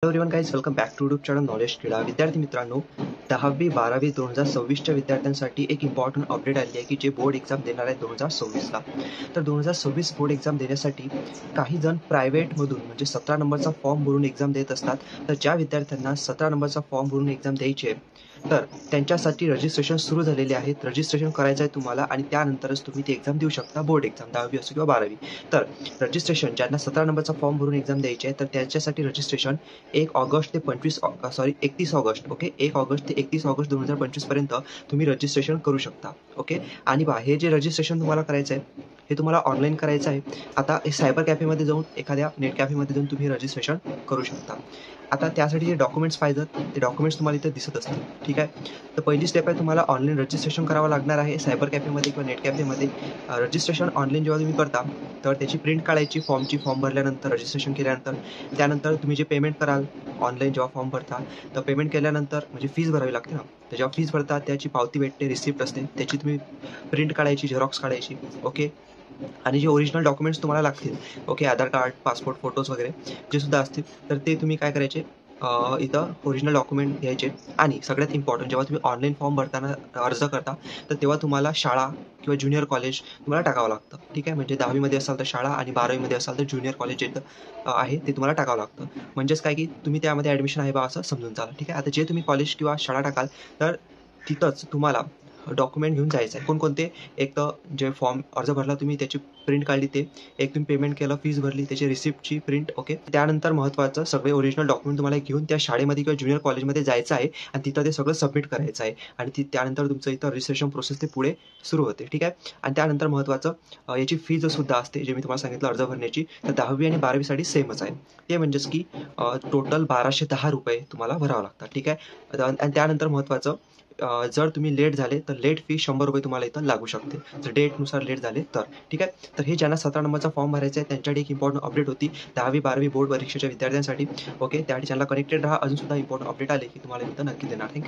Hello everyone guys, welcome back to YouTube channel knowledge Krida. विद्यार्थी मित्रांनो, 10वी-12वी 2026च्या विद्यार्थ्यांसाठी एक इम्पॉर्टंट अपडेट आली आहे की जे बोर्ड एक्झाम देणार आहे 2026ला. तर 2026 बोर्ड एक्झाम देण्यासाठी काही जण प्रायव्हेटमधून म्हणजे 17 नंबरचा फॉर्म भरून एक्झाम देत असतात. तर ज्या विद्यार्थ्यांना 17 नंबरचा फॉर्म भरून एक्झाम द्यायची आहे तर त्यांच्यासाठी रजिस्ट्रेशन सुरू झालेले आहेत. रजिस्ट्रेशन करायचं आहे तुम्हाला आणि त्यानंतरच तुम्ही ती एक्झाम देऊ शकता, बोर्ड एक्झाम 10वी असो किंवा 12वी. तर रजिस्ट्रेशन ज्यांना 17 नंबरचा फॉर्म भरून एक्झाम द्यायची आहे तर त्याच्यासाठी रजिस्ट्रेशन 1 ऑगस्ट ते 31 ऑगस्ट, ओके, 1 ऑगस्ट ते 31 ऑगस्ट 2025 पर्यंत तुम्ही रजिस्ट्रेशन करू शकता. ओके, आणि हे जे रजिस्ट्रेशन तुम्हाला करायचं आहे हे तुम्हाला ऑनलाईन करायचं आहे. आता सायबर कॅफेमध्ये जाऊन, एखाद्या नेट कॅफेमध्ये जाऊन तुम्ही रजिस्ट्रेशन करू शकता. आता त्यासाठी जे डॉक्युमेंट्स पाहिजेत ते डॉक्युमेंट्स तुम्हाला इथे दिसत असतील. ठीक आहे, तर पहिली स्टेप आहे, तुम्हाला ऑनलाईन रजिस्ट्रेशन करावं लागणार आहे सायबर कॅफेमध्ये किंवा नेट कॅफेमध्ये. रजिस्ट्रेशन ऑनलाईन जेव्हा तुम्ही करता तर त्याची प्रिंट काढायची फॉर्म भरल्यानंतर, रजिस्ट्रेशन केल्यानंतर. त्यानंतर तुम्ही जे पेमेंट कराल ऑनलाईन जेव्हा फॉर्म भरता, तर पेमेंट केल्यानंतर म्हणजे फीस भरावी लागते ना, तर जेव्हा फीस भरता त्याची पावती भेटते, रिसिप्ट असते, त्याची तुम्ही प्रिंट काढायची, झेरॉक्स काढायची. ओके, आणि जे ओरिजिनल डॉक्युमेंट्स तुम्हाला लागतील, ओके, आधार कार्ड, पासपोर्ट फोटोज वगैरे जे सुद्धा असतील, तर ते तुम्ही काय करायचे, इथं ओरिजिनल डॉक्युमेंट घ्यायचे. आणि सगळ्यात इम्पॉर्टंट, जेव्हा तुम्ही ऑनलाईन फॉर्म भरताना अर्ज करता तर तेव्हा तुम्हाला शाळा किंवा ज्युनियर कॉलेज तुम्हाला टाकावं लागतं. ठीक आहे, म्हणजे 10वीमध्ये असाल तर शाळा आणि 12वीमध्ये असाल तर ज्युनियर कॉलेज जे आहे ते तुम्हाला टाकावं लागतं. म्हणजेच काय की तुम्ही त्यामध्ये ॲडमिशन आहे बा असं समजून चाला. ठीक आहे, आता जे तुम्ही कॉलेज किंवा शाळा टाकाल तर तिथंच तुम्हाला डॉक्युमेंट घेऊन जायचं आहे. कोणकोणते? एक तर जे फॉर्म अर्ज भरला तुम्ही त्याची प्रिंट काढली, ते एक तुम्ही पेमेंट केलं, फीस भरली, त्याची रिसिप्टची प्रिंट. ओके, त्यानंतर महत्त्वाचं सगळे ओरिजिनल डॉक्युमेंट तुम्हाला घेऊन त्या शाळेमध्ये किंवा ज्युनियर कॉलेजमध्ये जायचं आहे आणि तिथं ते सगळं सबमिट करायचं आहे. आणि त्यानंतर तुमचं इथं रजिस्ट्रेशन प्रोसेस ते पुढे सुरू होते. ठीक आहे, आणि त्यानंतर महत्त्वाचं याची फीज सुद्धा असते, जे मी तुम्हाला सांगितलं अर्ज भरण्याची, तर 10वी आणि 12वीसाठी सेमच आहे. ते म्हणजेच की टोटल 1210 रुपये तुम्हाला भरावं लागतात. ठीक आहे, आणि त्यानंतर महत्त्वाचं, जर तुम्ही लेट झाले तर लेट फी 100 रुपये तुम्हाला इथं लागू शकते, जर डेटनुसार लेट झाले तर. ठीक आहे, तर हे ज्यांना 17 नंबरचा फॉर्म भरायचा आहे त्यांच्यासाठी एक इम्पॉर्टंट अपडेट होती 10वी-12वी बोर्ड परीक्षेच्या विद्यार्थ्यांसाठी. ओके, त्या चॅनलला कनेक्टेड राहा, अजून सुद्धा इम्पॉर्टंट अपडेट आले की तुम्हाला इथं नक्की देणार. थँक्यू.